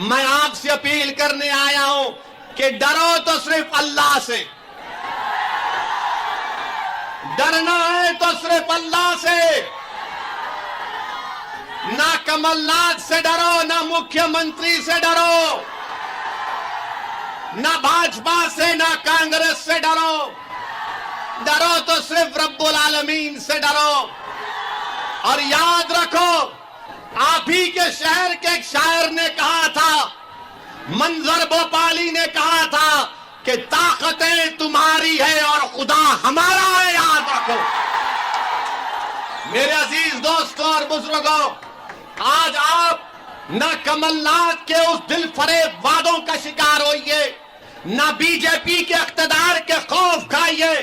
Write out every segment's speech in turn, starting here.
मैं आपसे अपील करने आया हूं कि डरो तो सिर्फ अल्लाह से, डरना है तो सिर्फ अल्लाह से। ना कमलनाथ से डरो, ना मुख्यमंत्री से डरो, ना भाजपा से, ना कांग्रेस से डरो। डरो तो सिर्फ रब्बुल आलमीन से डरो। और याद रखो, आप ही के शहर के एक शायर ने कहा था, मंजर भोपाली ने कहा था कि ताकतें तुम्हारी है और खुदा हमारा है। याद रखो मेरे अजीज दोस्तों और बुजुर्गों, आज आप न कमलनाथ के उस दिल फरेब वादों का शिकार होइए, न बीजेपी के इख्तिदार के खौफ खाइए,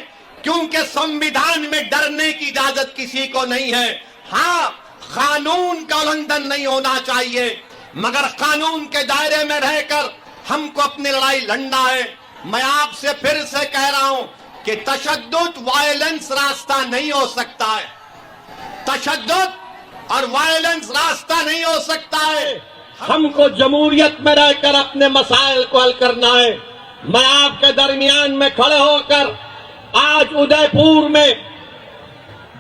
क्योंकि संविधान में डरने की इजाजत किसी को नहीं है। हाँ, कानून का उल्लंघन नहीं होना चाहिए, मगर कानून के दायरे में रहकर हमको अपनी लड़ाई लड़ना है। मैं आपसे फिर से कह रहा हूं कि तशद्दुद, वायलेंस रास्ता नहीं हो सकता है। तशद्दुद और वायलेंस रास्ता नहीं हो सकता है। हमको जमहूरियत में रहकर अपने मसाइल को हल करना है। मैं आपके दरमियान में खड़े होकर आज उदयपुर में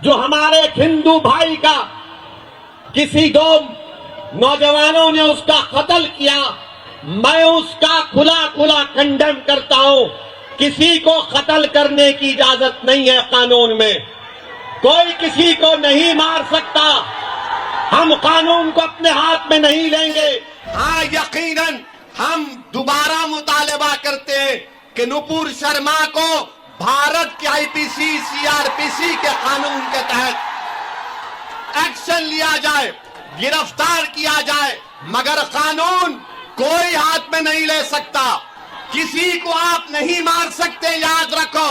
जो हमारे एक हिंदू भाई का किसी दो नौजवानों ने उसका कत्ल किया, मैं उसका खुला खुला कंडेम करता हूं। किसी को कत्ल करने की इजाजत नहीं है कानून में, कोई किसी को नहीं मार सकता। हम कानून को अपने हाथ में नहीं लेंगे। हाँ, यकीनन हम दोबारा मुतालबा करते हैं कि नुपुर शर्मा को भारत के आईपीसी, सीआरपीसी के कानून के तहत एक्शन लिया जाए, गिरफ्तार किया जाए, मगर कानून कोई हाथ में नहीं ले सकता। किसी को आप नहीं मार सकते। याद रखो,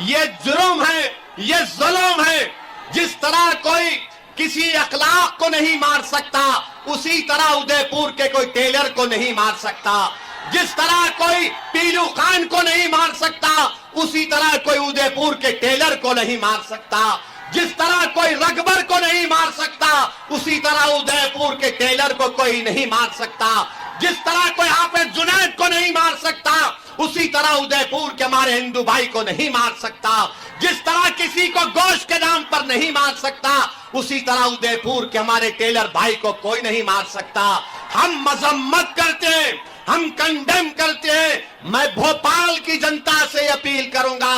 ये जुर्म है, ये जुल्म है। जिस तरह कोई किसी अखलाक को नहीं मार सकता, उसी तरह उदयपुर के कोई टेलर को नहीं मार सकता। जिस तरह कोई पीलू खान को नहीं मार सकता, उसी तरह कोई उदयपुर के टेलर को नहीं मार सकता। जिस तरह कोई रगबर को नहीं मार सकता, उसी तरह उदयपुर के टेलर को कोई नहीं मार सकता। जिस तरह कोई हाफिज जुनैद को नहीं मार सकता, उसी तरह उदयपुर के हमारे हिंदू भाई को नहीं मार सकता। जिस तरह किसी को गोश्त के नाम पर नहीं मार सकता, उसी तरह उदयपुर के हमारे टेलर भाई को कोई नहीं मार सकता। हम मजम्मत करते हैं, हम कंडेम करते हैं। मैं भोपाल की जनता से अपील करूंगा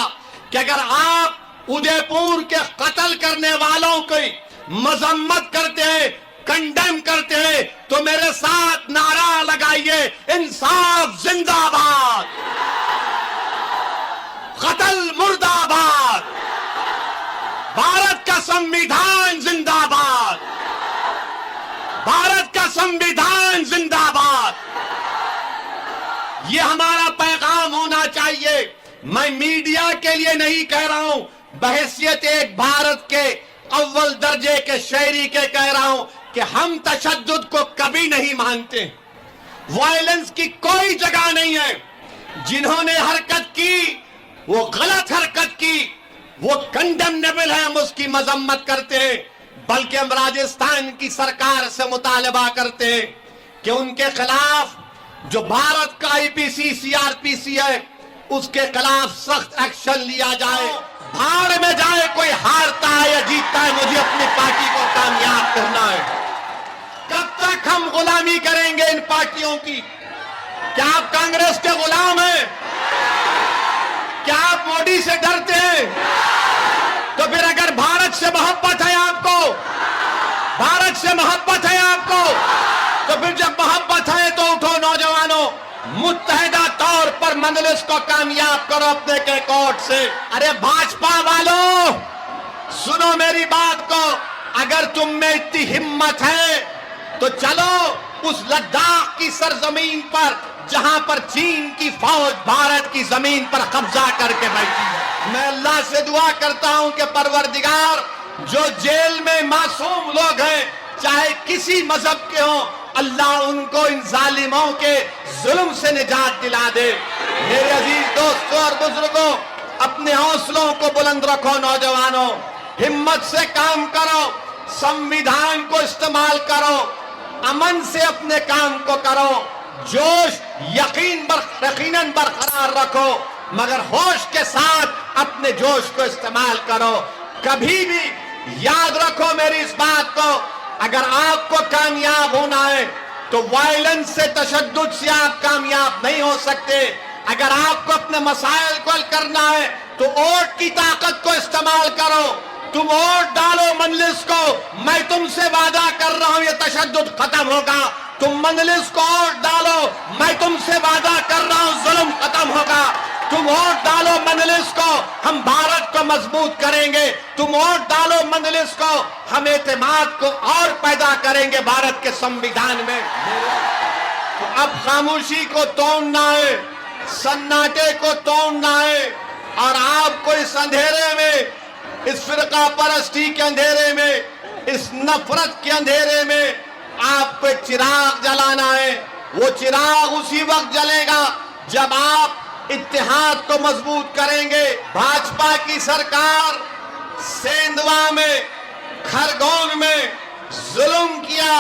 कि अगर आप उदयपुर के कत्ल करने वालों की मजम्मत करते हैं, कंडेम करते हैं, तो मेरे साथ नारा लगाइए, इंसाफ जिंदाबाद, कत्ल मुर्दाबाद, भारत का संविधान जिंदाबाद, भारत का संविधान जिंदाबाद। ये हमारा पैगाम होना चाहिए। मैं मीडिया के लिए नहीं कह रहा हूं, बहैसियत एक भारत के अव्वल दर्जे के शहरी के कह रहा हूं कि हम तशद्दुद को कभी नहीं मानते। वायलेंस की कोई जगह नहीं है। जिन्होंने हरकत की, वो गलत हरकत की, वो कंडेमनेबल है, हम उसकी मजम्मत करते हैं। बल्कि हम राजस्थान की सरकार से मुतालबा करते हैं कि उनके खिलाफ जो भारत का आईपीसी, सीआरपीसी है, उसके खिलाफ सख्त एक्शन लिया जाए। भाड़ में जाए कोई हारता है या जीतता है, मुझे अपनी पार्टी को कामयाब करना है। कब तक हम गुलामी करेंगे इन पार्टियों की? क्या आप कांग्रेस के गुलाम हैं? क्या आप मोदी से डरते हैं? तो फिर अगर भारत से मोहब्बत है आपको, भारत से मोहब्बत है आपको, तो फिर जब मोहब्बत है तो उठो नौजवानों, मुत्तहिदा तौर पर मजलिस को कामयाब करो अपने के कोर्ट से। अरे भाजपा वालों, सुनो मेरी बात को। अगर तुम में इतनी हिम्मत है तो चलो उस लद्दाख की सरजमीन पर जहां पर चीन की फौज भारत की जमीन पर कब्जा करके बैठी है। मैं अल्लाह से दुआ करता हूं कि परवरदिगार, जो जेल में मासूम लोग हैं, चाहे किसी मजहब के हों, अल्लाह उनको इन जालिमों के जुल्म से निजात दिला दे। मेरे अजीज दोस्तों और बुजुर्गों, अपने हौसलों को बुलंद रखो नौजवानों, हिम्मत से काम करो, संविधान को इस्तेमाल करो, अमन से अपने काम को करो, जोश यकीनन बरकरार रखो, मगर होश के साथ अपने जोश को इस्तेमाल करो। कभी भी याद रखो मेरी इस बात को, अगर आपको कामयाब होना है तो वायलेंस से, तशद्दुद से आप कामयाब नहीं हो सकते। अगर आपको अपने मसाइल को हल करना है तो वोट की ताकत को इस्तेमाल करो। तुम वोट डालो मजलिस को, मैं तुमसे वादा कर रहा हूं ये तशद्दुद खत्म होगा। तुम मजलिस को वोट डालो, मैं तुमसे वादा कर रहा हूं जुल्म खत्म होगा। तुम वोट डालो मजलिस को, हम भारत को मजबूत करेंगे। तुम वोट डालो मजलिस को, हम एतमाद को और पैदा करेंगे भारत के संविधान में। तो अब खामोशी को तोड़ना है, सन्नाटे को तोड़ना है, और आपको इस अंधेरे में, इस फिरका परस्ती के अंधेरे में, इस नफरत के अंधेरे में आपको एक चिराग जलाना है। वो चिराग उसी वक्त जलेगा जब आप इत्तेहाद को मजबूत करेंगे। भाजपा की सरकार सेंधवा में, खरगोन में जुल्म किया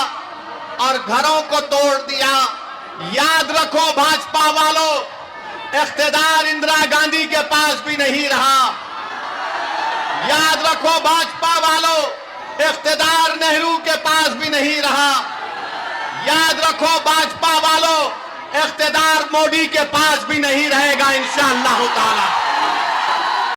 और घरों को तोड़ दिया। याद रखो भाजपा वालों, इख्तिदार इंदिरा गांधी के पास भी नहीं रहा। याद रखो भाजपा वालों, इख्तिदार नेहरू के पास भी नहीं रहा। याद रखो भाजपा वालों, इख्तिदार मोदी के पास भी नहीं रहेगा इंशाअल्लाह ताला।